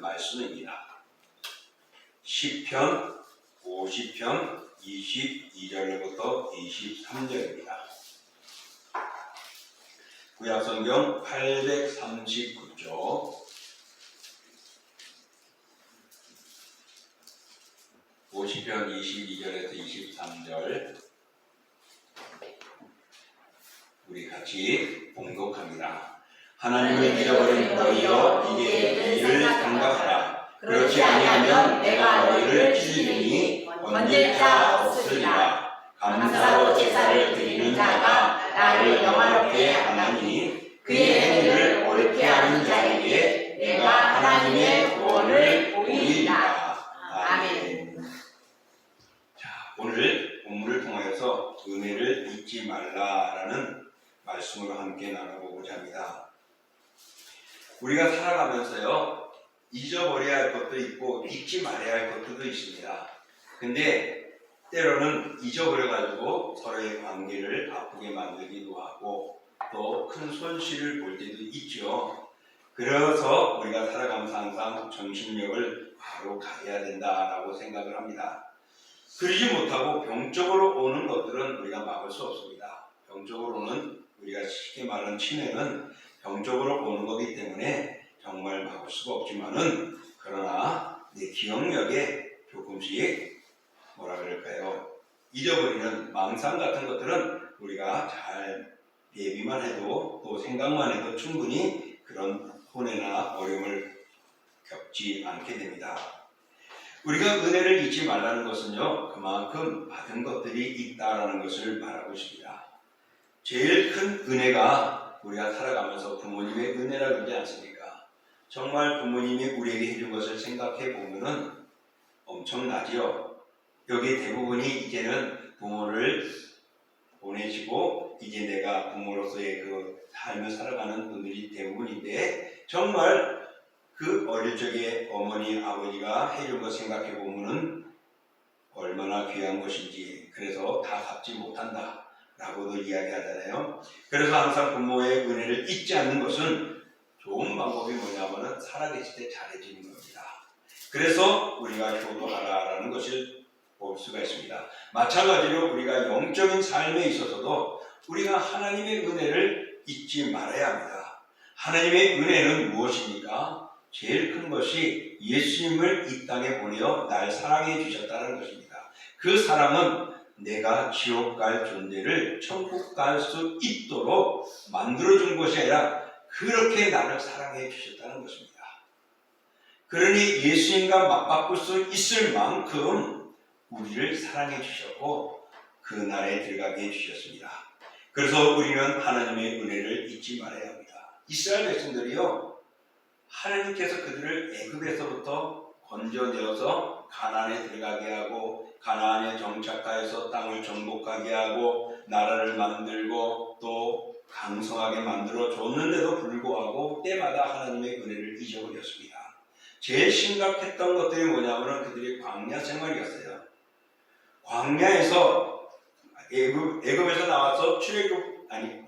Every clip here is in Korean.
말씀입니다. 시편 50편 22절부터 23절입니다. 구약성경 839쪽 50편 22절에서 23절 우리 같이 봉독합니다. 하나님을 잃어버린 너희여 이제 이를 생각하라. 그렇지 아니하면 내가 너희를 찢으리니 건질 자 없으리라. 감사로 제사를 드리는 자가 나를 영화롭게 하나니 그의 행위를 옳게 하는 자에게 내가 하나님의 구원을 보이리라. 아멘. 자, 오늘 본문을 통하여서 은혜를 잊지 말라라는 말씀으로 함께 나눠보고자 합니다. 우리가 살아가면서요, 잊어버려야 할 것도 있고 잊지 말아야 할 것도 있습니다. 근데 때로는 잊어버려가지고 서로의 관계를 아프게 만들기도 하고 또 큰 손실을 볼 때도 있죠. 그래서 우리가 살아가면서 항상 정신력을 바로 가져야 된다라고 생각을 합니다. 그러지 못하고 병적으로 오는 것들은 우리가 막을 수 없습니다. 병적으로 오는, 우리가 쉽게 말하는 치매는 병적으로 오는 거기 때문에 정말 막을 수가 없지만은, 그러나 내 기억력에 조금씩 뭐라 그럴까요? 잊어버리는 망상 같은 것들은 우리가 잘 예비만 해도 또 생각만 해도 충분히 그런 혼외나 어려움을 겪지 않게 됩니다. 우리가 은혜를 잊지 말라는 것은요, 그만큼 받은 것들이 있다라는 것을 말하고 있습니다. 제일 큰 은혜가 우리가 살아가면서 부모님의 은혜라고 그러지 않습니까? 정말 부모님이 우리에게 해준 것을 생각해 보면은 엄청나지요. 여기 대부분이 이제는 부모를 보내시고 이제 내가 부모로서의 그 삶을 살아가는 분들이 대부분인데, 정말 그 어릴 적에 어머니 아버지가 해준 것 생각해 보면은 얼마나 귀한 것인지, 그래서 다 갚지 못한다 라고도 이야기하잖아요. 그래서 항상 부모의 은혜를 잊지 않는 것은 좋은 방법이 뭐냐면은 살아계실 때 잘해주는 겁니다. 그래서 우리가 효도하라라는 것을 볼 수가 있습니다. 마찬가지로 우리가 영적인 삶에 있어서도 우리가 하나님의 은혜를 잊지 말아야 합니다. 하나님의 은혜는 무엇입니까? 제일 큰 것이 예수님을 이 땅에 보내어 날 사랑해 주셨다는 것입니다. 그 사랑은 내가 지옥 갈 존재를 천국 갈 수 있도록 만들어준 것이 아니라 그렇게 나를 사랑해 주셨다는 것입니다. 그러니 예수님과 맞바꿀 수 있을 만큼 우리를 사랑해 주셨고 그 나라에 들어가게 해주셨습니다. 그래서 우리는 하나님의 은혜를 잊지 말아야 합니다. 이스라엘 백성들이요, 하나님께서 그들을 애굽에서부터 건져내어서 가나안에 들어가게 하고 가나안에 정착하여서 땅을 정복하게 하고 나라를 만들고 또 강성하게 만들어 줬는데도 불구하고 때마다 하나님의 은혜를 잊어버렸습니다. 제일 심각했던 것들이 뭐냐면 그들이 광야 생활이었어요. 광야에서 애굽에서 나와서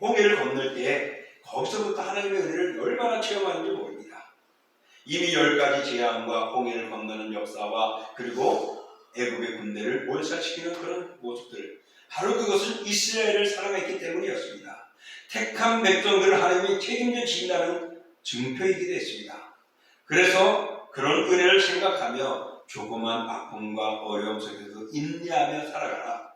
홍해를 건널 때 거기서부터 하나님의 은혜를 얼마나 체험하는지 모릅니다. 이미 10가지 재앙과 홍해를 건너는 역사와 그리고 애굽의 군대를 몰살시키는 그런 모습들, 바로 그것은 이스라엘을 사랑했기 때문이었습니다. 택한 백성들을 하나님이 책임져 주신다는 증표이기도 했습니다. 그래서 그런 은혜를 생각하며 조그만 아픔과 어려움 속에서 인내하며 살아가라.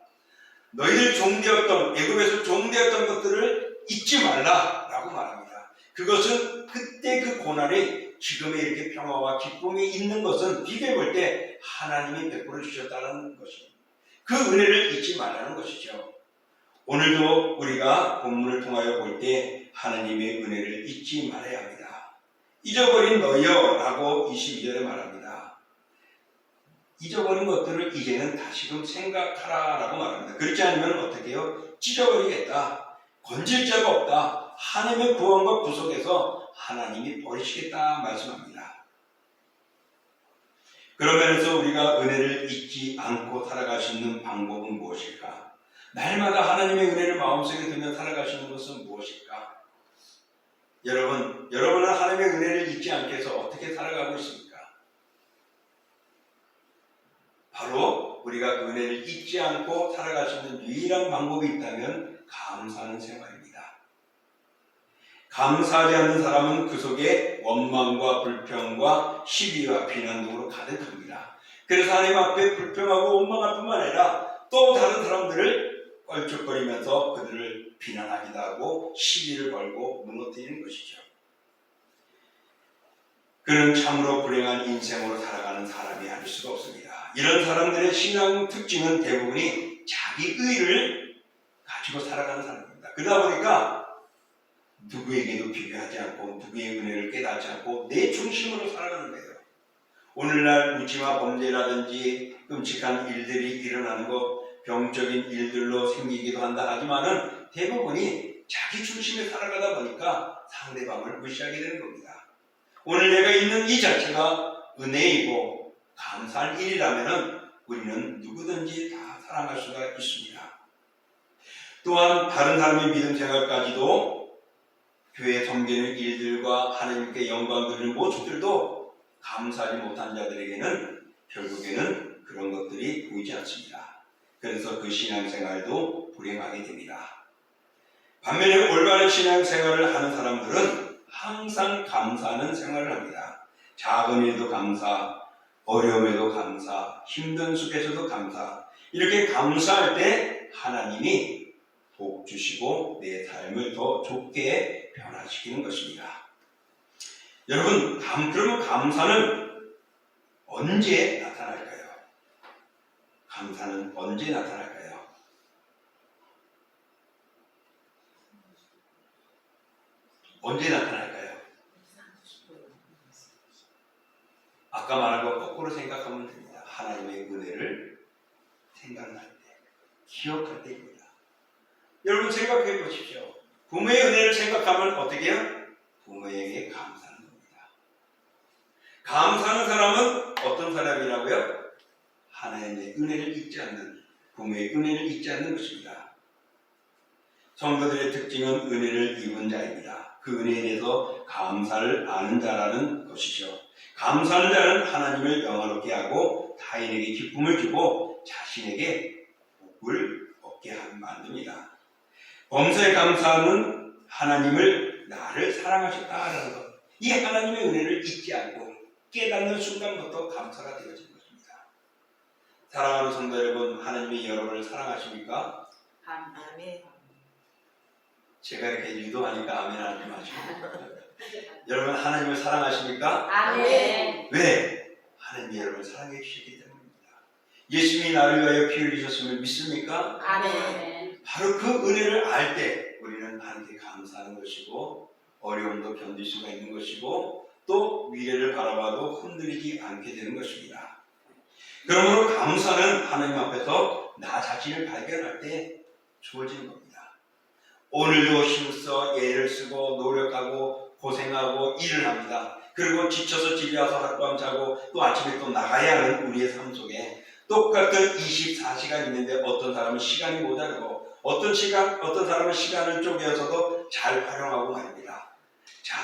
너희들 종되었던, 애굽에서 종되었던 것들을 잊지 말라라고 말합니다. 그것은 그때 그 고난이 지금의 이렇게 평화와 기쁨이 있는 것은 비교해 볼 때 하나님이 베풀어 주셨다는 것입니다. 그 은혜를 잊지 말라는 것이죠. 오늘도 우리가 본문을 통하여 볼 때 하나님의 은혜를 잊지 말아야 합니다. 잊어버린 너희여 라고 22절에 말합니다. 잊어버린 것들을 이제는 다시금 생각하라 라고 말합니다. 그렇지 않으면 어떻게 해요? 찢어버리겠다. 건질 자가 없다. 하나님의 구원과 구속에서 하나님이 버리시겠다 말씀합니다. 그러면서 우리가 은혜를 잊지 않고 살아갈 수 있는 방법은 무엇일까? 날마다 하나님의 은혜를 마음속에 두며 살아갈 수 있는 것은 무엇일까? 여러분은 하나님의 은혜를 잊지 않게 해서 어떻게 살아가고 있습니까? 우리가 그 은혜를 잊지 않고 살아갈 수 있는 유일한 방법이 있다면 감사하는 생활입니다. 감사하지 않는 사람은 그 속에 원망과 불평과 시비와 비난 등으로 가득합니다. 그래서 하나님 앞에 불평하고 원망할 뿐만 아니라 또 다른 사람들을 껄쩍거리면서 그들을 비난하기도 하고 시비를 걸고 무너뜨리는 것이죠. 그는 참으로 불행한 인생으로 살아가는 사람이 아닐 수가 없습니다. 이런 사람들의 신앙 특징은 대부분이 자기 의를 가지고 살아가는 사람입니다. 그러다 보니까 누구에게도 비교하지 않고 누구의 은혜를 깨닫지 않고 내 중심으로 살아가는 거예요. 오늘날 무지와 범죄라든지 끔찍한 일들이 일어나는 것, 병적인 일들로 생기기도 한다 하지만은 대부분이 자기 중심에 살아가다 보니까 상대방을 무시하게 되는 겁니다. 오늘 내가 있는 이 자체가 은혜이고 감사할 일이라면은 우리는 누구든지 다 사랑할 수가 있습니다. 또한 다른 사람의 믿음 생활까지도 교회 섬기는 일들과 하나님께 영광 드리는 모습들도 감사하지 못한 자들에게는 결국에는 그런 것들이 보이지 않습니다. 그래서 그 신앙생활도 불행하게 됩니다. 반면에 올바른 신앙생활을 하는 사람들은 항상 감사하는 생활을 합니다. 작은 일도 감사, 어려움에도 감사, 힘든 속에서도 감사. 이렇게 감사할 때 하나님이 복 주시고 내 삶을 더 좋게 변화시키는 것입니다. 여러분, 그러면 감사는 언제 나타날까요? 감사는 언제 나타날까요? 언제 나타날까요? 아까 말한 거 거꾸로 생각하면 됩니다. 하나님의 은혜를 생각날 때, 기억할 때입니다. 여러분 생각해 보십시오. 부모의 은혜를 생각하면 어떻게 해요? 부모에게 감사하는 겁니다. 감사하는 사람은 어떤 사람이라고요? 하나님의 은혜를 잊지 않는, 부모의 은혜를 잊지 않는 것입니다. 성도들의 특징은 은혜를 입은 자입니다. 그 은혜에 대해서 감사를 아는 자라는 것이죠. 감사하는 자는 하나님을 영화롭게 하고 타인에게 기쁨을 주고 자신에게 복을 얻게 만듭니다. 범사에 감사는 하나님을 나를 사랑하셨다라는 것. 이 하나님의 은혜를 잊지 않고 깨닫는 순간부터 감사가 되어지는 것입니다. 사랑하는 성도 여러분, 하나님이 여러분을 사랑하십니까? 아멘. 제가 이렇게 유도하니까 아멘 하지 마시고. 여러분 하나님을 사랑하십니까? 아멘. 왜? 하나님이 여러분을 사랑해 주시기 때문입니다. 예수님이 나를 위하여 피 흘리셨음을 믿습니까? 아멘. 바로 그 은혜를 알 때 우리는 하나님께 감사하는 것이고 어려움도 견딜 수가 있는 것이고 또 미래를 바라봐도 흔들리지 않게 되는 것입니다. 그러므로 감사는 하나님 앞에서 나 자신을 발견할 때 주어지는 겁니다. 오늘도 힘써 애를 쓰고 노력하고 고생하고 일을 합니다. 그리고 지쳐서 집에 와서 하룻밤 자고 또 아침에 또 나가야 하는 우리의 삶 속에 똑같은 24시간 있는데 어떤 사람은 시간이 모자르고 어떤 사람은 시간을 쪼개어서도 잘 활용하고 말입니다. 자,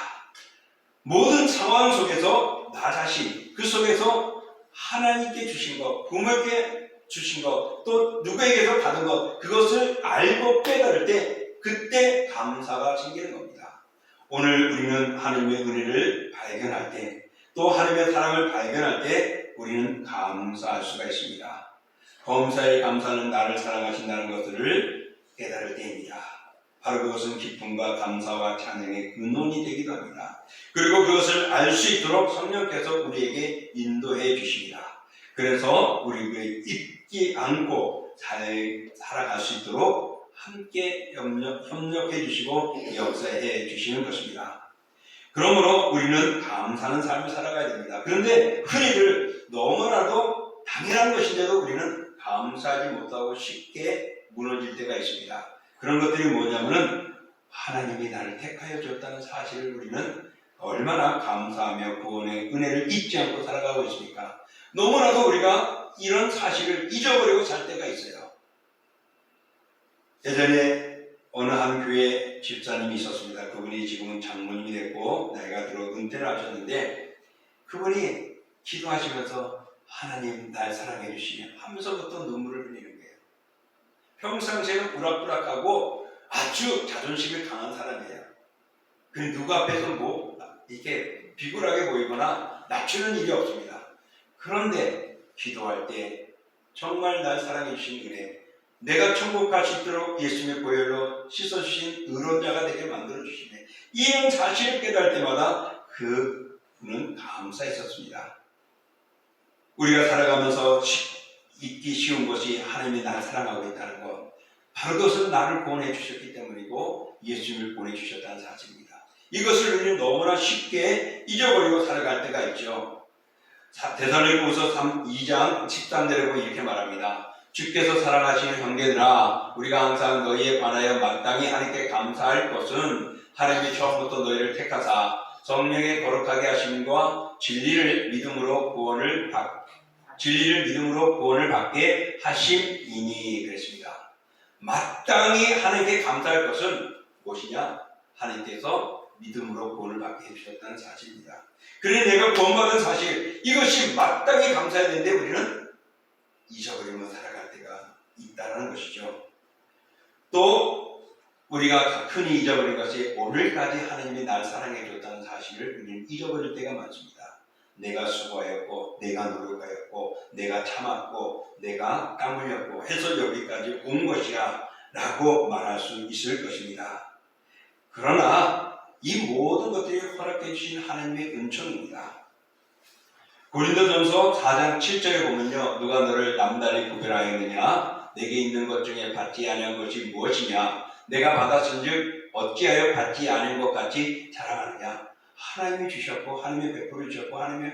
모든 상황 속에서 나 자신, 그 속에서 하나님께 주신 것, 부모께 주신 것, 또 누구에게서 받은 것, 그것을 알고 깨달을 때 그때 감사가 생기는 겁니다. 오늘 우리는 하나님의 은혜를 발견할 때, 또 하나님의 사랑을 발견할 때 우리는 감사할 수가 있습니다. 범사에 감사는 나를 사랑하신다는 것들을 깨달을 때입니다. 바로 그것은 기쁨과 감사와 찬양의 근원이 되기도 합니다. 그리고 그것을 알 수 있도록 성령께서 우리에게 인도해 주십니다. 그래서 우리가 잊지 않고 살아갈 수 있도록 함께 협력해 주시고 역사해 주시는 것입니다. 그러므로 우리는 감사하는 삶을 살아가야 됩니다. 그런데 흔히들 너무나도 당연한 것인데도 우리는 감사하지 못하고 쉽게 무너질 때가 있습니다. 그런 것들이 뭐냐면은 하나님이 나를 택하여 줬다는 사실을 우리는 얼마나 감사하며 구원의 은혜를 잊지 않고 살아가고 있습니까? 너무나도 우리가 이런 사실을 잊어버리고 살 때가 있어요. 예전에 어느 한 교회 집사님이 있었습니다. 그분이 지금은 장모님이 됐고 나이가 들어 은퇴를 하셨는데 그분이 기도하시면서 하나님 날 사랑해 주시며 하면서부터 눈물을 흘리는 거예요. 평상시에는 우락부락하고 아주 자존심이 강한 사람이에요. 그 누구 앞에서 뭐 이렇게 비굴하게 보이거나 낮추는 일이 없습니다. 그런데 기도할 때 정말 날 사랑해 주신 은혜, 내가 천국 갈 수 있도록 예수님의 보혈로 씻어주신 의로자가 되게 만들어주시네, 이런 사실을 깨달을 때마다 그분은 감사했었습니다. 우리가 살아가면서 잊기 쉬운 것이 하나님이 나를 사랑하고 있다는 것, 바로 그것은 나를 구원해 주셨기 때문이고 예수님을 보내주셨다는 사실입니다. 이것을 우리는 너무나 쉽게 잊어버리고 살아갈 때가 있죠. 데살로니가후서 2장 13절에 이렇게 말합니다. 주께서 사랑하시는 형제들아, 우리가 항상 너희에 관하여 마땅히 하나님께 감사할 것은 하나님이 처음부터 너희를 택하사 성령의 거룩하게 하심과 진리를 믿음으로 구원을 받게 하심이니 그랬습니다. 마땅히 하나님께 감사할 것은 무엇이냐? 하나님께서 믿음으로 구원을 받게 해주셨다는 사실입니다. 그래 내가 구원받은 사실, 이것이 마땅히 감사해야 되는데 우리는 잊어버리며 살아갈 때가 있다는 것이죠. 또 우리가 흔히 잊어버린 것이 오늘까지 하나님이 날 사랑해 줬다는 사실을 우리는 잊어버릴 때가 많습니다. 내가 수고하였고, 내가 노력하였고, 내가 참았고, 내가 땀 흘렸고 해서 여기까지 온 것이야 라고 말할 수 있을 것입니다. 그러나 이 모든 것들이 허락해 주신 하나님의 은총입니다. 고린도전서 4장 7절에 보면요, 누가 너를 남달리 구별하였느냐? 내게 있는 것 중에 받지 아니한 것이 무엇이냐? 내가 받았은즉 어찌하여 받지 않은 것 같이 자랑하느냐? 하나님이 주셨고 하나님이 베풀어 주셨고 하나님이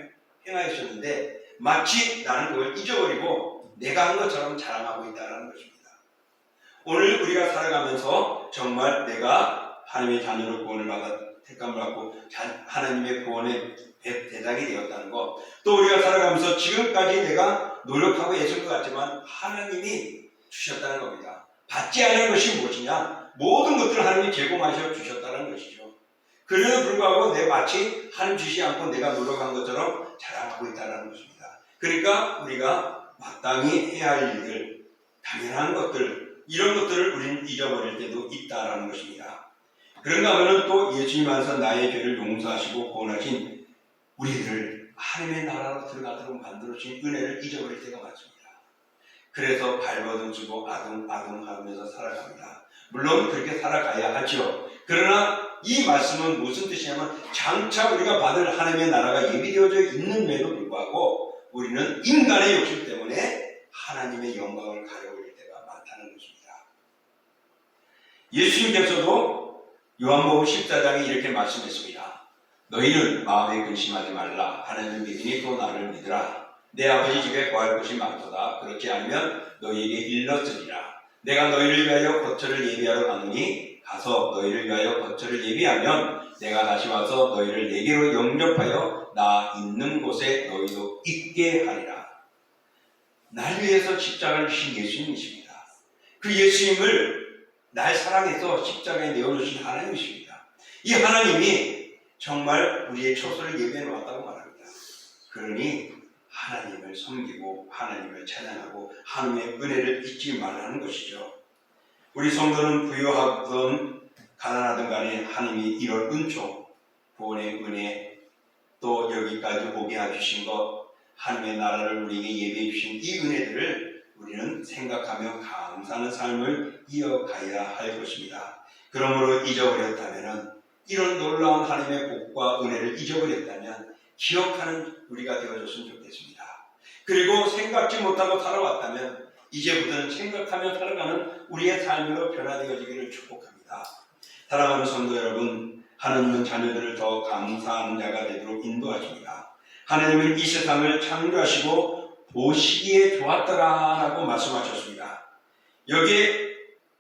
행하셨는데 마치 나는 그걸 잊어버리고 내가 한 것처럼 자랑하고 있다는 것입니다. 오늘 우리가 살아가면서 정말 내가 하나님의 자녀로 구원을 받아 택감을 받고 하나님의 구원의 대상이 되었다는 것, 또 우리가 살아가면서 지금까지 내가 노력하고 애쓴 것 같지만 하나님이 주셨다는 겁니다. 받지 않은 것이 무엇이냐? 모든 것들을 하나님이 제공하셔 주셨다는 것이죠. 그래도 불구하고 내 마치 하나님 주시지 않고 내가 노력한 것처럼 자랑하고 있다는 것입니다. 그러니까 우리가 마땅히 해야 할 일들, 당연한 것들, 이런 것들을 우리는 잊어버릴 때도 있다는 것입니다. 그런가 하면 또 예수님 안에서 나의 죄를 용서하시고 구원하신 우리들을 하나님의 나라로 들어가도록 만들어주신 은혜를 잊어버릴 때가 많습니다. 그래서 발버둥 치고 아둥하면서 살아갑니다. 물론 그렇게 살아가야 하죠. 그러나 이 말씀은 무슨 뜻이냐면 장차 우리가 받을 하나님의 나라가 예비되어져 있는데도 불구하고 우리는 인간의 욕심 때문에 하나님의 영광을 가려버릴 때가 많다는 것입니다. 예수님께서도 요한복음 14장에 이렇게 말씀했습니다. 너희는 마음에 근심하지 말라. 하나님을 믿으니 또 나를 믿으라. 내 아버지 집에 구할 곳이 많도다. 그렇지 않으면 너희에게 일렀으리라. 내가 너희를 위하여 거처를 예비하러 가노니 가서 너희를 위하여 거처를 예비하면 내가 다시 와서 너희를 내게로 영접하여 나 있는 곳에 너희도 있게 하리라. 날 위해서 십자가를 주신 예수님이십니다. 그 예수님을 날 사랑해서 십자가에 내어주신 하나님이십니다. 이 하나님이 정말 우리의 처소를 예배해 놓았다고 말합니다. 그러니 하나님을 섬기고 하나님을 찬양하고 하나님의 은혜를 잊지 말라는 것이죠. 우리 성도는 부유하든 가난하든 간에 하나님이 이런 은총, 구원의 은혜, 또 여기까지 오게 해주신 것, 하나님의 나라를 우리에게 예배해 주신 이 은혜들을 우리는 생각하며 감사하는 삶을 이어가야 할 것입니다. 그러므로 잊어버렸다면, 이런 놀라운 하나님의 복과 은혜를 잊어버렸다면 기억하는 우리가 되어줬으면 좋겠습니다. 그리고 생각지 못하고 살아왔다면 이제부터는 생각하며 살아가는 우리의 삶으로 변화되어지기를 축복합니다. 사랑하는 성도 여러분, 하나님은 자녀들을 더 감사하는 자가 되도록 인도하십니다. 하나님은 이 세상을 창조하시고 보시기에 좋았더라 라고 말씀하셨습니다. 여기에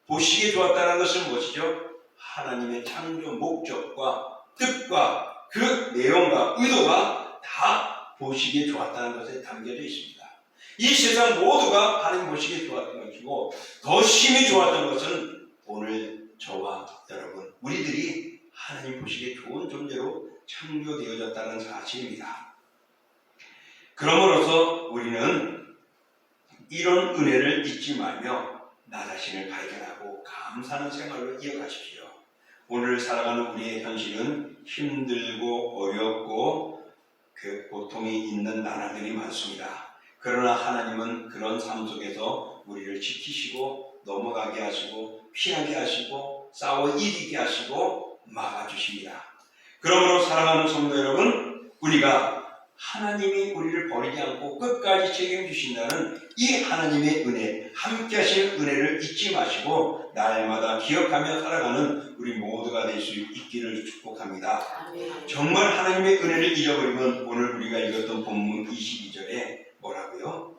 보시기에 좋았다는 것은 무엇이죠? 하나님의 창조 목적과 뜻과 그 내용과 의도가 다 보시기에 좋았다는 것에 담겨져 있습니다. 이 세상 모두가 하나님 보시기에 좋았던 것이고 더 심히 좋았던 것은 오늘 저와 여러분, 우리들이 하나님 보시기에 좋은 존재로 창조되어졌다는 사실입니다. 그러므로서 우리는 이런 은혜를 잊지 말며 나 자신을 발견하고 감사하는 생활로 이어가십시오. 오늘 살아가는 우리의 현실은 힘들고 어렵고 그 고통이 있는 나날들이 많습니다. 그러나 하나님은 그런 삶 속에서 우리를 지키시고 넘어가게 하시고 피하게 하시고 싸워 이기게 하시고 막아주십니다. 그러므로 사랑하는 성도 여러분, 우리가 하나님이 우리를 버리지 않고 끝까지 책임주신다는 이 하나님의 은혜, 함께 하시는 은혜를 잊지 마시고 날마다 기억하며 살아가는 우리 모두가 될 수 있기를 축복합니다. 아멘. 정말 하나님의 은혜를 잊어버리면 오늘 우리가 읽었던 본문 22절에 뭐라고요?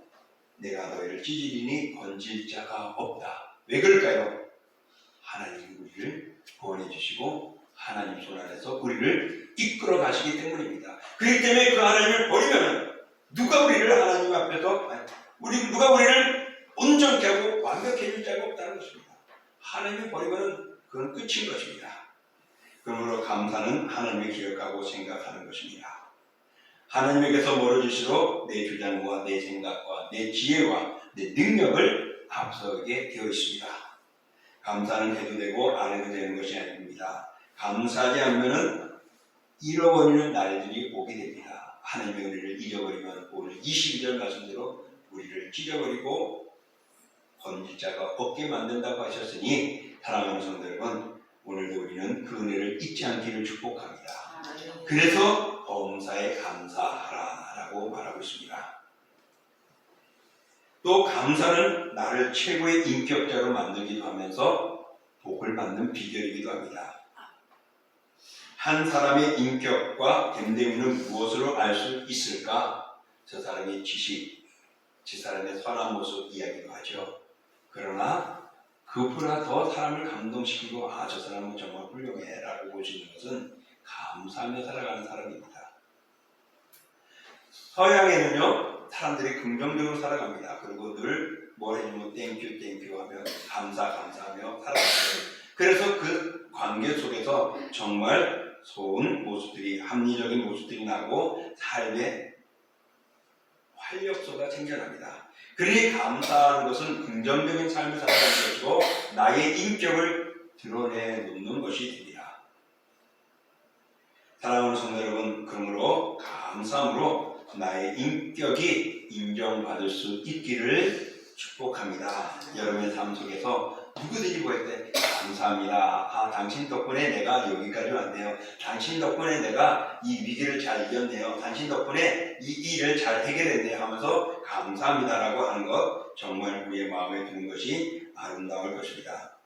내가 너희를 찢으리니 건질 자가 없다. 왜 그럴까요? 하나님이 우리를 구원해 주시고 하나님 손 안에서 우리를 이끌어 가시기 때문입니다. 그렇기 때문에 그 하나님을 버리면 누가 우리를 하나님 앞에서 누가 우리를 온전케 하고 완벽해 줄 자가 없다는 것입니다. 하나님을 버리면 그건 끝인 것입니다. 그러므로 감사는 하나님을 기억하고 생각하는 것입니다. 하나님에게서 멀어질수록 내 주장과 내 생각과 내 지혜와 내 능력을 앞서게 되어 있습니다. 감사는 해도 되고 안 해도 되는 것이 아닙니다. 감사하지 않으면 잃어버리는 날들이 오게 됩니다. 하나님의 은혜를 잊어버리면 오늘 22절 말씀대로 우리를 찢어버리고 건질 자가 없게 만든다고 하셨으니 사랑하는 성도 여러분, 오늘도 우리는 그 은혜를 잊지 않기를 축복합니다. 그래서 범사에 감사하라 라고 말하고 있습니다. 또 감사는 나를 최고의 인격자로 만들기도 하면서 복을 받는 비결이기도 합니다. 한 사람의 인격과 됨됨이는 무엇으로 알 수 있을까? 저 사람의 지식, 저 사람의 선한 모습 이야기도 하죠. 그러나 그보다 더 사람을 감동시키고 저 사람은 정말 훌륭해 라고 보시는 것은 감사하며 살아가는 사람입니다. 서양에는요, 사람들이 긍정적으로 살아갑니다. 그리고 늘 뭘 해주면 땡큐 하며 감사하며 살아가요. 그래서 그 관계 속에서 정말 좋은 모습들이, 합리적인 모습들이 나고 삶의 활력소가 생겨납니다. 그러니 감사하는 것은 긍정적인 삶을 살아가는 것이고 나의 인격을 드러내놓는 것이 됩니다. 사랑하는 성도 여러분, 그러므로 감사함으로 나의 인격이 인정받을 수 있기를 축복합니다. 여러분의 삶 속에서 누구든지 보일 때 감사합니다. 당신 덕분에 내가 여기까지 왔네요. 당신 덕분에 내가 이 위기를 잘 이겼네요. 당신 덕분에 이 일을 잘 해결했네요 하면서 감사합니다라고 하는 것, 정말 우리의 마음에 드는 것이 아름다울 것입니다.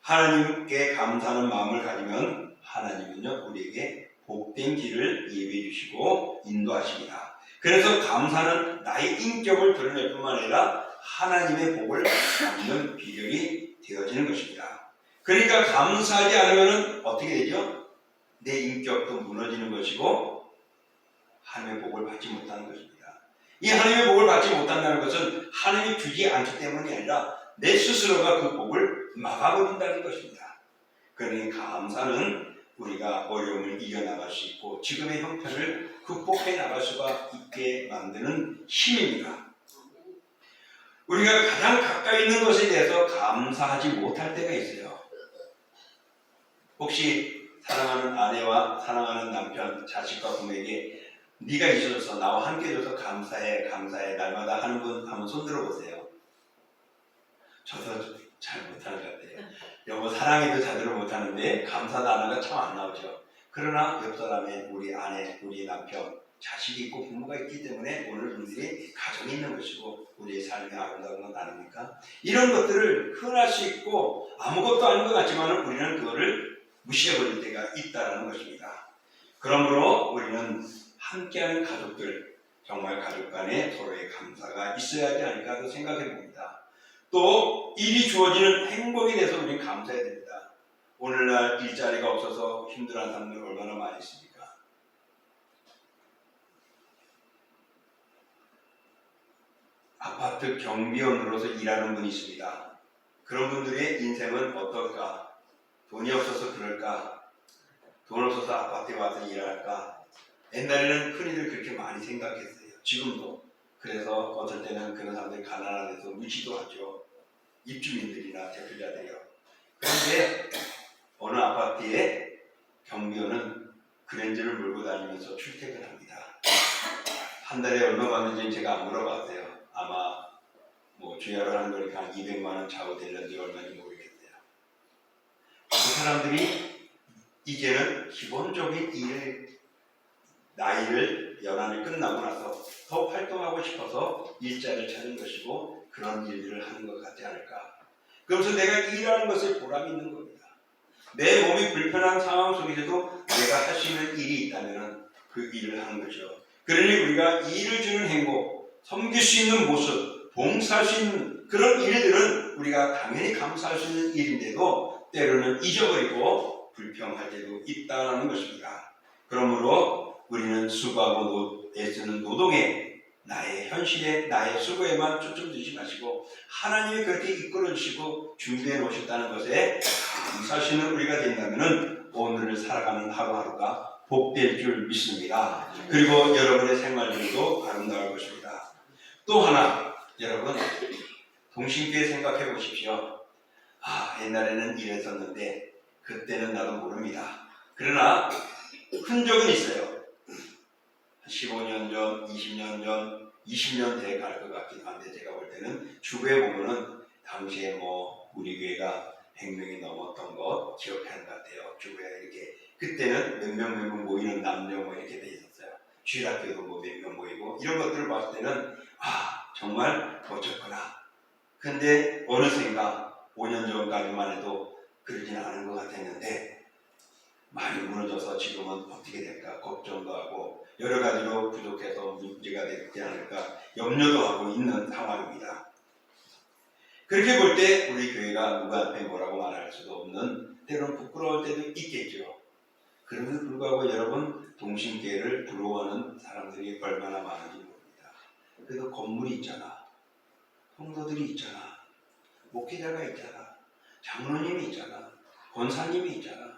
하나님께 감사하는 마음을 가지면 하나님은요, 우리에게 복된 길을 예비해 주시고 인도하십니다. 그래서 감사는 나의 인격을 드러낼 뿐만 아니라 하나님의 복을 받는 비결이 되어지는 것입니다. 그러니까 감사하지 않으면 어떻게 되죠? 내 인격도 무너지는 것이고 하나님의 복을 받지 못하는 것입니다. 이 하나님의 복을 받지 못한다는 것은 하나님이 주지 않기 때문이 아니라 내 스스로가 그 복을 막아버린다는 것입니다. 그러니 감사는 우리가 어려움을 이겨나갈 수 있고 지금의 형편을 극복해 나갈 수가 있게 만드는 힘입니다. 우리가 가장 가까이 있는 것에 대해서 감사하지 못할 때가 있어요. 혹시 사랑하는 아내와 사랑하는 남편, 자식과 부모에게 네가 있어줘서 나와 함께 해줘서 감사해 날마다 하는 분 한번 손 들어보세요. 저도 잘 못하는 것 같아요. 여보 사랑해도 제대로 못하는데 감사 단어가 참 안 나오죠. 그러나 옆 사람에 우리 아내, 우리 남편, 자식이 있고 부모가 있기 때문에 오늘 우리들이 가정이 있는 것이고 우리의 삶이 아름다운 건 아닙니까? 이런 것들을 흔할 수 있고 아무것도 아닌 것 같지만 우리는 그거를 무시해버릴 때가 있다는 것입니다. 그러므로 우리는 함께하는 가족들, 정말 가족 간에 서로의 감사가 있어야 하지 않을까 생각해 봅니다. 또 일이 주어지는 행복에 대해서 우리는 감사해야 됩니다. 오늘날 일자리가 없어서 힘들어하는 사람들 얼마나 많이 있습니까? 아파트 경비원으로서 일하는 분이 있습니다. 그런 분들의 인생은 어떨까? 돈이 없어서 그럴까? 돈 없어서 아파트에 와서 일할까? 옛날에는 흔히들 그렇게 많이 생각했어요. 지금도. 그래서 어떨 때는 그런 사람들이 가난한 데서 무시도 하죠. 입주민들이나 대표자들이요. 그런데 어느 아파트에 경비원은 그랜저를 몰고 다니면서 출퇴근합니다. 한 달에 얼마 받는지는 제가 안 물어봤어요. 아마 뭐 주야를 하는 거니까 한 200만 원 차고 되는지 얼마인지 모르겠어요. 그 사람들이 이제는 기본적인 나이를 연한이 끝나고 나서 더 활동하고 싶어서 일자를 찾는 것이고 그런 일들을 하는 것 같지 않을까. 그러면서 내가 일하는 것에 보람이 있는 겁니다. 내 몸이 불편한 상황 속에서도 내가 할 수 있는 일이 있다면 그 일을 하는 거죠. 그러니 우리가 일을 주는 행복, 섬길 수 있는 모습, 봉사할 수 있는 그런 일들은 우리가 당연히 감사할 수 있는 일인데도 때로는 잊어버리고 불평할 때도 있다는 것입니다. 그러므로 우리는 수고하고 애쓰는 노동에 나의 현실에 나의 수고에만 초점 두지 마시고 하나님이 그렇게 이끌어 주시고 준비해 놓으셨다는 것에 감사하시는 우리가 된다면 오늘을 살아가는 하루하루가 복될 줄 믿습니다. 그리고 여러분의 생활들도 아름다울 것입니다. 또 하나 여러분 동심교회 생각해 보십시오. 옛날에는 이랬었는데 그때는 나도 모릅니다. 그러나 흔적은 있어요. 15년 전, 20년 전, 20년 돼 갈 것 같기도 한데 제가 볼 때는 주변에 보면은 당시에 뭐 우리 교회가 100명이 넘었던 것 기억하는 것 같아요. 주변에 이렇게 그때는 몇 명 모이는 남녀 뭐 이렇게 돼 있었어요. 주일학교도 뭐 몇 명 모이고 이런 것들을 봤을 때는 정말 멋졌구나. 근데 어느샌가 5년 전까지만 해도 그러진 않은 것 같았는데 많이 무너져서 지금은 어떻게 될까 걱정도 하고 여러 가지로 부족해서 문제가 되지 않을까 염려도 하고 있는 상황입니다. 그렇게 볼 때 우리 교회가 누구 앞에 뭐라고 말할 수도 없는 때로는 부끄러울 때도 있겠죠. 그럼에도 불구하고 여러분 동심교회를 부러워하는 사람들이 얼마나 많은지 모릅니다. 그래도 건물이 있잖아. 성도들이 있잖아. 목회자가 있잖아. 장로님이 있잖아. 권사님이 있잖아.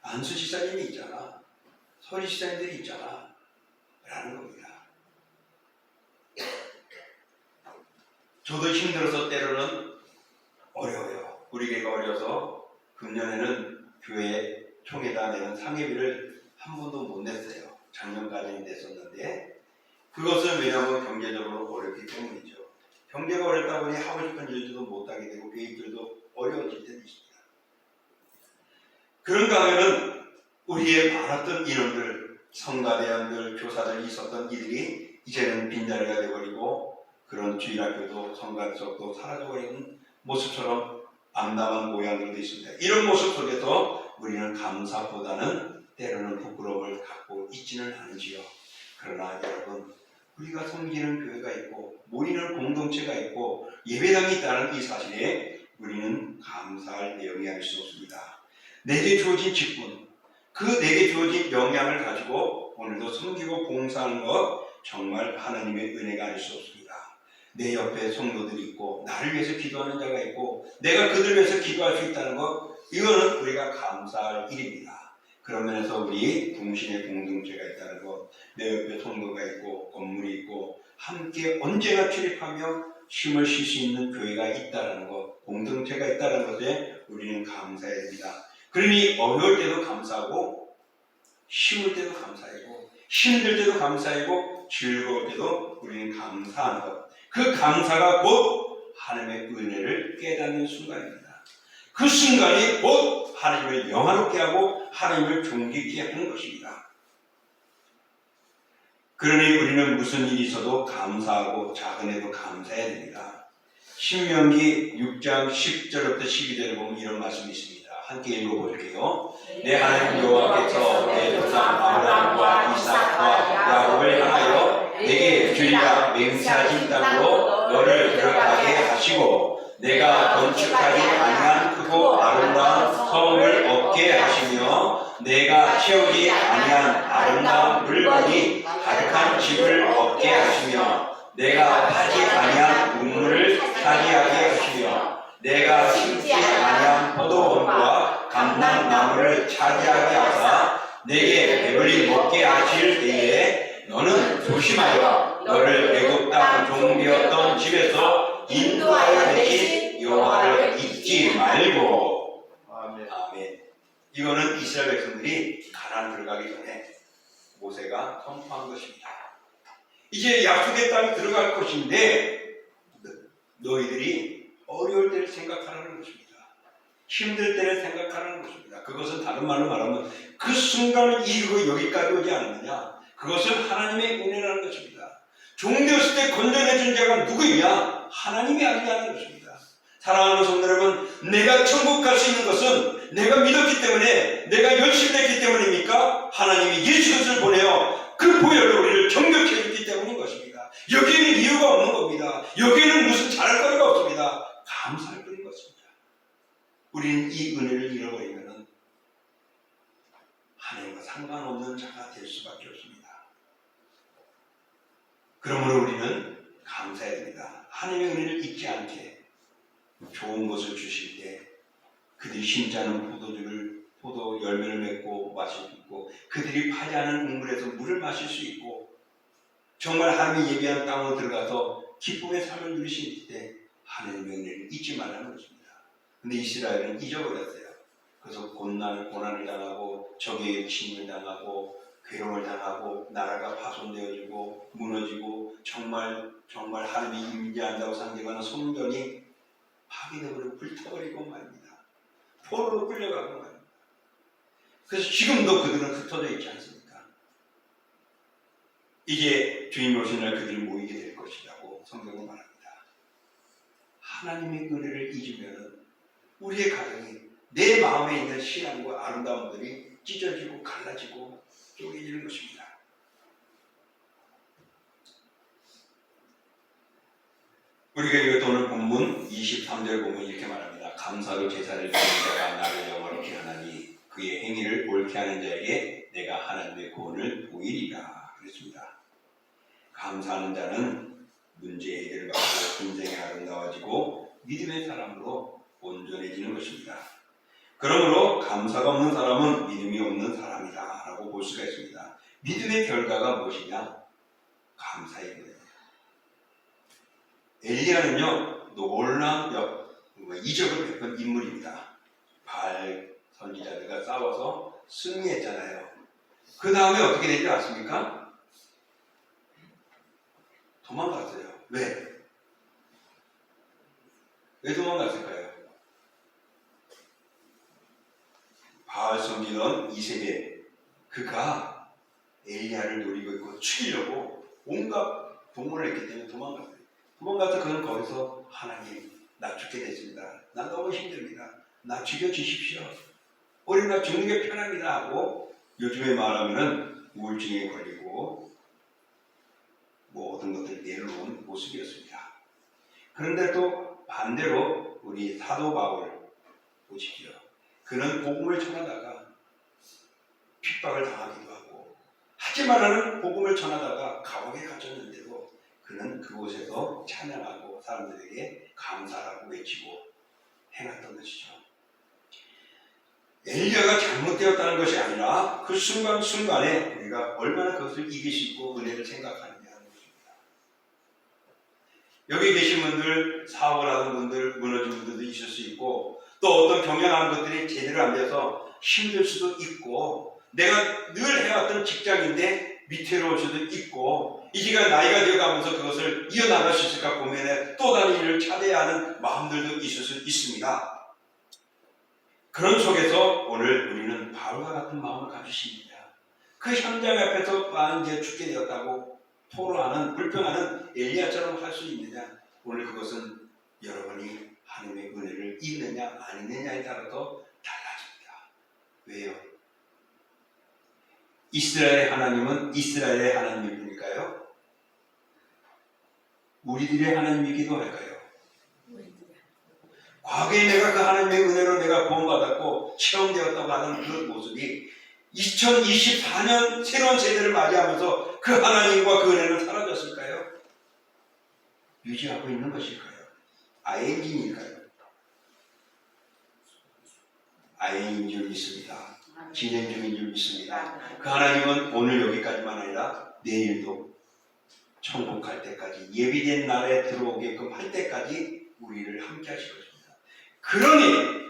안수지사님이 있잖아. 서리지사님들이 있잖아. 라는 겁니다. 저도 힘들어서 때로는 어려워요. 우리 교회가 어려서 금년에는 교회 총회다 내는 상회비를 한 번도 못 냈어요. 작년까지는 냈었는데 그것은 왜냐하면 경제적으로 어렵기 때문이죠. 경제가 어렵다 보니 하고 싶은 일들도 못하게 되고 계획들도 어려워질 때도 있습니다. 그런가 하면은 우리의 많았던 인원들, 성가대원들, 교사들이 있었던 이들이 이제는 빈자리가 되어버리고 그런 주일학교도 성가대석도 사라져버리는 모습처럼 암담한 모양들도 있습니다. 이런 모습 속에서 우리는 감사보다는 때로는 부끄러움을 갖고 있지는 않은지요. 그러나 여러분 우리가 섬기는 교회가 있고 모이는 공동체가 있고 예배당이 있다는 이 사실에 우리는 감사할 내용이 아닐 수 없습니다. 내게 주어진 직분, 그 내게 주어진 영향을 가지고 오늘도 섬기고 봉사하는 것 정말 하나님의 은혜가 아닐 수 없습니다. 내 옆에 성도들이 있고 나를 위해서 기도하는 자가 있고 내가 그들을 위해서 기도할 수 있다는 것 이거는 우리가 감사할 일입니다. 그런 면에서 우리 동심의 공동체가 있다는 것, 내 옆에 성도가 있고 건물이 있고 함께 언제나 출입하며 쉼을 쉴 수 있는 교회가 있다는 것, 공동체가 있다는 것에 우리는 감사해야 됩니다. 그러니 어려울 때도 감사하고 쉬울 때도 감사하고 힘들 때도 감사하고 즐거울 때도 우리는 감사하는 것. 그 감사가 곧 하나님의 은혜를 깨닫는 순간입니다. 그 순간이 곧 하나님을 영화롭게 하고 하나님을 존귀케 하는 것입니다. 그러니 우리는 무슨 일이 있어도 감사하고 작은 애도 감사해야 됩니다. 신명기 6장 10절부터 12절에 보면 이런 말씀이 있습니다. 함께 읽어볼게요. 내 하나님 여호와께서 내 조상 아브라함과 이삭과 야곱을 향하여 내게 주리라 맹세하신 땅으로 너를 들어가게 하시고 내가 건축하지 아니한 크고 아름다운 성을 얻게 하시며 내가 채우지 아니한 아름다운 물건이 가득한 집을 얻게 하시며 내가 파지 아니한 우물을 차지하게 하시며 내가 심지 아니한 포도원과 감람나무를 차지하게 하사 내게 배불리 먹게 하실 때에 너는 조심하여 너를 애굽 땅 종되었던 집에서 인도하여 내신 여호와를 잊지 말고. 아멘. 아멘. 이거는 이스라엘 백성들이 가나안 들어가기 전에 모세가 선포한 것입니다. 이제 약속의 땅에 들어갈 것인데 너희들이 어려울 때를 생각하라는 것입니다. 힘들 때를 생각하라는 것입니다. 그것은 다른 말로 말하면 그 순간을 이루고 여기까지 오지 않느냐, 그것은 하나님의 은혜라는 것입니다. 종되었을 때 건져내준 자가 누구냐? 하나님이 아니냐는 것입니다. 사랑하는 성도 여러분, 내가 천국 갈 수 있는 것은 내가 믿었기 때문에, 내가 열심히 했기 때문입니까? 하나님이 예수 그리스도를 보내어 그 보혈로 우리를 정결케 해줬기 때문인 것입니다. 여기에는 이유가 없는 겁니다. 여기에는 무슨 잘할 거리가 없습니다. 감사할 뿐인 것입니다. 우리는 이 은혜를 잃어버리면 하나님과 상관없는 자가 될 수밖에 없습니다. 그러므로 우리는 감사해야 됩니다. 하나님의 은혜를 잊지 않게 좋은 것을 주실 때 그들이 심지 않은 포도 열매를 맺고 마실 수 있고, 그들이 파지 않은 우물에서 물을 마실 수 있고, 정말 하나님이 예비한 땅으로 들어가서 기쁨의 삶을 누리실 때 하나님의 은혜를 잊지 말라는 것입니다. 근데 이스라엘은 잊어버렸어요. 그래서 고난을 당하고 적에게 침을 당하고 괴로움을 당하고 나라가 파손되어지고 무너지고 정말 하나님이 임재한다고 상징하는 성전이 파괴되어버리고 불타버리고 말입니다. 포로로 끌려가고 말입니다. 그래서 지금도 그들은 흩어져 있지 않습니까? 이제 주님 오신 날 그들이 모이게 될 것이라고 성경은 말합니다. 하나님의 은혜를 잊으면 우리의 가정이, 내 마음에 있는 신앙과 아름다움들이 찢어지고 갈라지고 쪼개지는 것입니다. 우리가 이것도 오늘 본문 23절 보면 이렇게 말합니다. 감사로 제사를 드리는 자가 나를 영화롭게 하나니 그의 행위를 옳게 하는 자에게 내가 하나님의 구원을 보이리라 그랬습니다. 감사하는 자는 문제 해결을 받고 인생이 아름다워지고 믿음의 사람으로 온전해지는 것입니다. 그러므로 감사가 없는 사람은 믿음이 없는 사람이다 라고 볼 수가 있습니다. 믿음의 결과가 무엇이냐? 감사의 거예요. 엘리야는요, 놀라운 이적을 베푼 인물입니다. 바알 선지자들과 싸워서 승리했잖아요. 그 다음에 어떻게 되지 않습니까? 도망갔어요. 왜? 왜 도망갔을까요? 바알 선지자는 이세벨, 그가 엘리야를 노리고 있고 죽이려고 온갖 동원을 했기 때문에 도망갔어요. 도망가서 그는 거기서 하나님, 나 죽게 됐습니다. 나 너무 힘듭니다. 나 죽여주십시오. 우리 나 죽는 게 편합니다 하고, 요즘에 말하면은 우울증에 걸리고 모든 것들을 내려놓은 모습이었습니다. 그런데 또 반대로 우리 사도 바울 보십시오. 그는 복음을 전하다가 핍박을 당하기도 하고, 하지만은 복음을 전하다가 감옥에 갇혔는데도 그는 그곳에서 찬양하고 사람들에게 감사하고 외치고 행했던 것이죠. 엘리야가 잘못되었다는 것이 아니라 그 순간순간에 우리가 얼마나 그것을 이길 수 있고 은혜를 생각하느냐 하는 것입니다. 여기 계신 분들, 사업을 하는 분들, 무너진 분들도 있을 수 있고, 또 어떤 경영하는 것들이 제대로 안 돼서 힘들 수도 있고, 내가 늘 해왔던 직장인데 위태로울 수도 있고, 이 시간 나이가 되어가면서 그것을 이어나갈 수 있을까 고민해 또 다른 일을 찾아야 하는 마음들도 있을 수 있습니다. 그런 속에서 오늘 우리는 바울과 같은 마음을 가지십니다. 그 현장 앞에서 이제 죽게 되었다고 토로하는, 불평하는 엘리야처럼 할 수 있느냐? 오늘 그것은 여러분이 하나님의 은혜를 잊느냐 안 잊느냐에 따라서 달라집니다. 왜요? 이스라엘의 하나님은 이스라엘의 하나님일 뿐일까요? 우리들의 하나님이기도 할까요? 과거에 내가 그 하나님의 은혜로 내가 구원받았고 체험되었다고 하는 그 모습이 2024년 새로운 세대를 맞이하면서 그 하나님과 그 은혜는 사라졌을까요? 유지하고 있는 것일까요? ING일까요? ING인 줄 믿습니다. 진행 중인 줄 믿습니다. 그 하나님은 오늘 여기까지만 아니라 내일도 천국 갈 때까지 예비된 날에 들어오게끔 할 때까지 우리를 함께 하실 것입니다. 그러니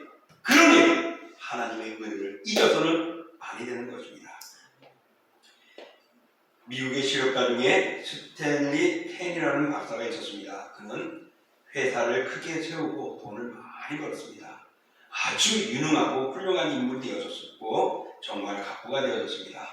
하나님의 은혜를 잊어서는 아니 되는 것입니다. 미국의 실업가 중에 스탠리 텐이라는 박사가 있었습니다. 그는 회사를 크게 세우고 돈을 많이 벌었습니다. 아주 유능하고 훌륭한 인물이 되어졌고 정말 각부가 되어졌습니다.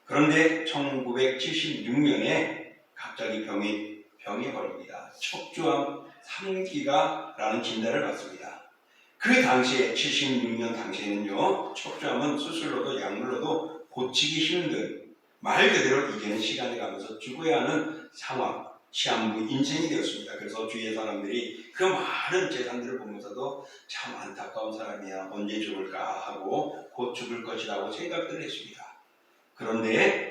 그런데 1976년에 갑자기 병이 걸립니다. 척추암 3기가라는 진단을 받습니다. 그 당시에 76년 당시에는요, 척추암은 수술로도 약물로도 고치기 힘든, 말 그대로 이제는 시간이 가면서 죽어야 하는 상황, 시한부 인생이 되었습니다. 그래서 주위의 사람들이 그 많은 재산들을 보면서도 참 안타까운 사람이야, 언제 죽을까 하고 곧 죽을 것이라고 생각들을 했습니다. 그런데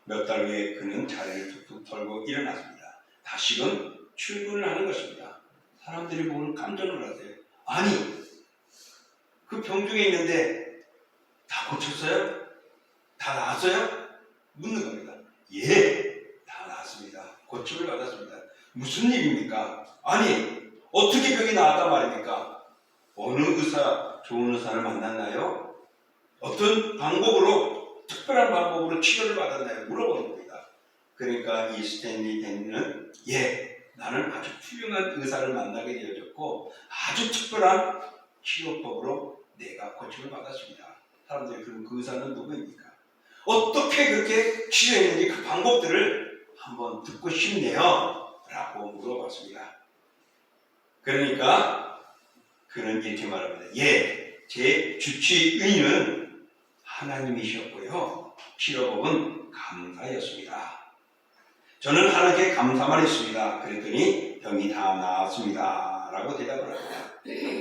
몇 달 후에 그는 자리를 툭툭 털고 일어났습니다. 다시금 출근을 하는 것입니다. 사람들이 보고 깜짝 놀랐어요. 아니, 그 병중에 있는데 다 고쳤어요? 다 나았어요? 묻는 겁니다. 예, 다 나았습니다. 고침을 받았습니다. 무슨 일입니까? 아니, 어떻게 병이 나았단 말입니까? 어느 의사, 좋은 의사를 만났나요? 어떤 방법으로, 특별한 방법으로 치료를 받았나요? 물어보는 겁니다. 그러니까 이 스탠리 댄은 예, 나는 아주 훌륭한 의사를 만나게 되어졌고 아주 특별한 치료법으로 내가 고침을 받았습니다. 사람들이 그럼 그 의사는 누구입니까? 어떻게 그렇게 치료했는지 그 방법들을 한번 듣고 싶네요 라고 물어봤습니다. 그러니까 그는 이렇게 말합니다. 예, 제 주치의는 하나님이셨고요, 치료법은 감사였습니다. 저는 하나님께 감사만 했습니다. 그랬더니 병이 다 나았습니다 라고 대답을 합니다.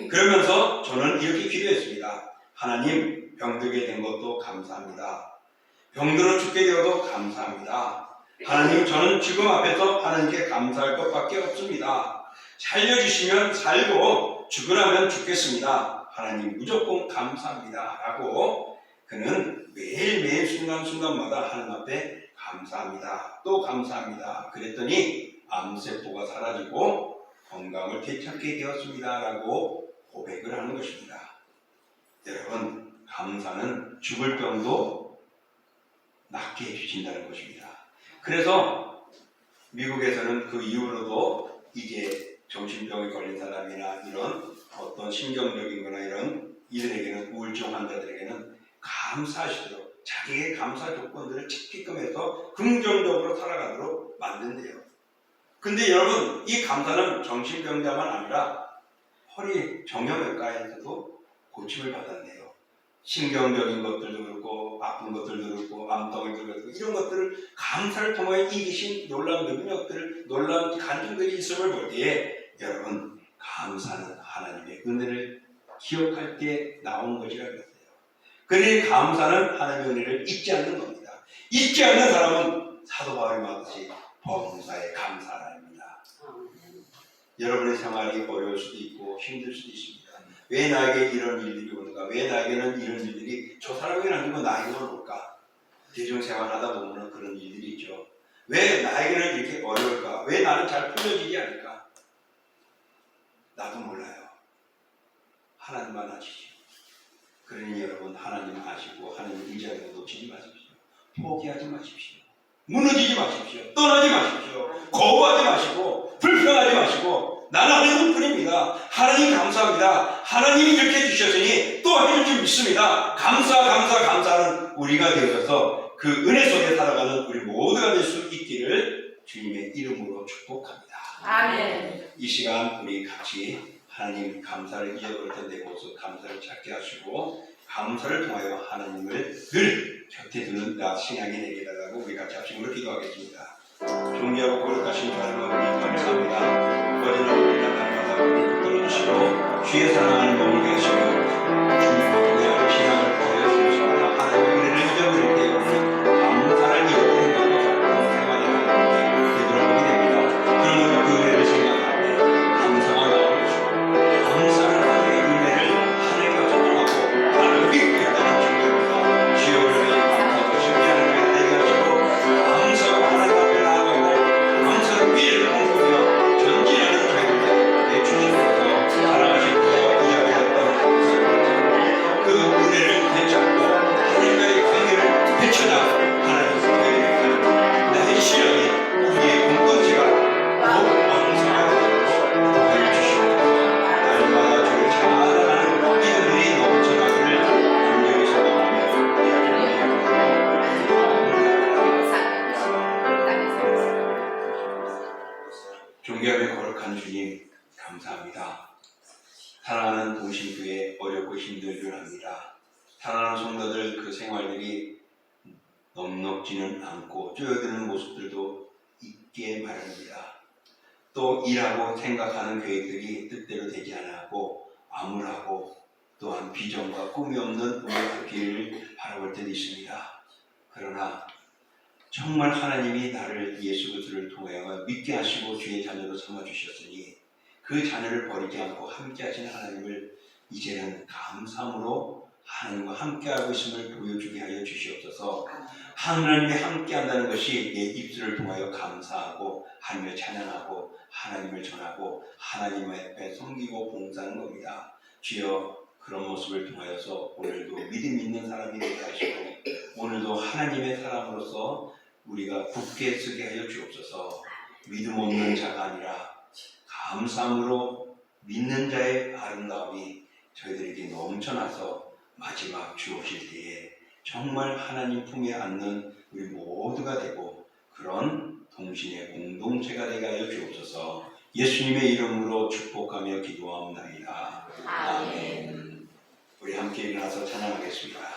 그러면서 저는 이렇게 기도했습니다. 하나님, 병들게 된 것도 감사합니다. 병들어 죽게 되어도 감사합니다. 하나님, 저는 지금 앞에서 하나님께 감사할 것밖에 없습니다. 살려주시면 살고 죽으라면 죽겠습니다. 하나님 무조건 감사합니다 라고 그는 매일매일 순간순간마다 하나님 앞에 감사합니다, 또 감사합니다. 그랬더니 암세포가 사라지고 건강을 되찾게 되었습니다 라고 고백을 하는 것입니다. 여러분, 감사는 죽을 병도 낫게 해주신다는 것입니다. 그래서 미국에서는 그 이후로도 이제 정신병에 걸린 사람이나 이런 어떤 신경적인 거나 이런 이들에게는, 우울증 환자들에게는 감사하시도록 자기의 감사 조건들을 찾게끔 해서 긍정적으로 살아가도록 만든대요. 근데 여러분, 이 감사는 정신병자만 아니라 허리 정형외과에서도 고침을 받았네요. 신경적인 것들도 그렇고 아픈 것들도 그렇고 암덩이도 그렇고 이런 것들을 감사를 통해 이기신 놀라운 능력들, 놀라운 간증들이 있음을 볼 때에 여러분, 감사는 하나님의 은혜를 기억할 때 나온 것이라 그랬어요. 그러니 감사는 하나님의 은혜를 잊지 않는 겁니다. 잊지 않는 사람은 사도 바울이 말하듯이 범사에 감사하랍니다. 여러분의 생활이 어려울 수도 있고 힘들 수도 있습니다. 왜 나에게 이런 일들이 오는가? 왜 나에게는 이런 일들이, 저 사람에게는 아니고 나에게만 올까? 대중생활 하다 보면 그런 일들이 있죠. 왜 나에게는 이렇게 어려울까? 왜 나는 잘 풀려지지 않을까? 나도 몰라요. 하나님만 아시죠. 그러니 여러분, 하나님 아시고 하나님 의지하는 거 놓치지 마십시오. 포기하지 마십시오. 무너지지 마십시오. 떠나지 마십시오. 거부하지 마시고 불평하지 마시고 나는 하나님 뿐입니다. 하나님 감사합니다. 하나님이 이렇게 해주셨으니 또 해줄 줄 믿습니다. 감사는 우리가 되어서 그 은혜 속에 살아가는 우리 모두가 될 수 있기를 주님의 이름으로 축복합니다. 아멘. 이 시간 우리 같이 하나님 감사를 잊어버릴 텐데 모두 감사를 찾게 하시고 감사를 통하여 하나님을 늘 곁에 두는 나 신앙이 되게 달라고 우리 같이 합심으로 기도하겠습니다. 존귀하고 거룩하신 하나님 아버지 감사합니다. 거짓말 우리가 날마다 우리 붙들어주시고 주의 사랑하는 몸을 계시고 주님의 신앙을 보여주시고 하나님의 은혜를 잊어버릴 때 감사를 잊어버린 것도 생활이 하나님께 되돌아보게 됩니다. 그러면 그 은혜를 생각할 때 감사가 나오시고 감사를 하나님의 은혜를 하나님과 소통하고 하나님을 믿겠다는 중입니다. 주여 우리의 감사도 신비하는 걸 되게 하시고 감사하고 하나님 앞에 나아가고 존귀하며 거룩한 주님 감사합니다. 사랑하는 동신교회 어렵고 힘들기를 합니다. 사랑하는 성도들 그 생활들이 넉넉지는 않고 쪼여드는 모습들도 있게 마련입니다. 또 일하고 생각하는 계획들이 뜻대로 되지 않고 암울하고 또한 비전과 꿈이 없는 우리의 길을 바라볼 때도 있습니다. 그러나 정말 하나님이 나를 예수 그리스도를 통하여 믿게 하시고 주의 자녀로 삼아주셨으니 그 자녀를 버리지 않고 함께 하시는 하나님을 이제는 감사함으로 하나님과 함께하고 있음을 보여주게 하여 주시옵소서. 하나님이 함께한다는 것이 내 입술을 통하여 감사하고 하나님을 찬양하고 하나님을 전하고 하나님 앞에 섬기고 봉사하는 겁니다. 주여 그런 모습을 통하여서 오늘도 믿음 있는 사람이 되게 하시고 오늘도 하나님의 사람으로서 우리가 굳게 서게 하여 주옵소서. 믿음 없는 자가 아니라 감사함으로 믿는 자의 아름다움이 저희들에게 넘쳐나서 마지막 주 오실 때에 정말 하나님 품에 안는 우리 모두가 되고 그런 동신의 공동체가 되게 하여 주옵소서. 예수님의 이름으로 축복하며 기도하옵나이다. 아멘. 우리 함께 일어나서 찬양하겠습니다.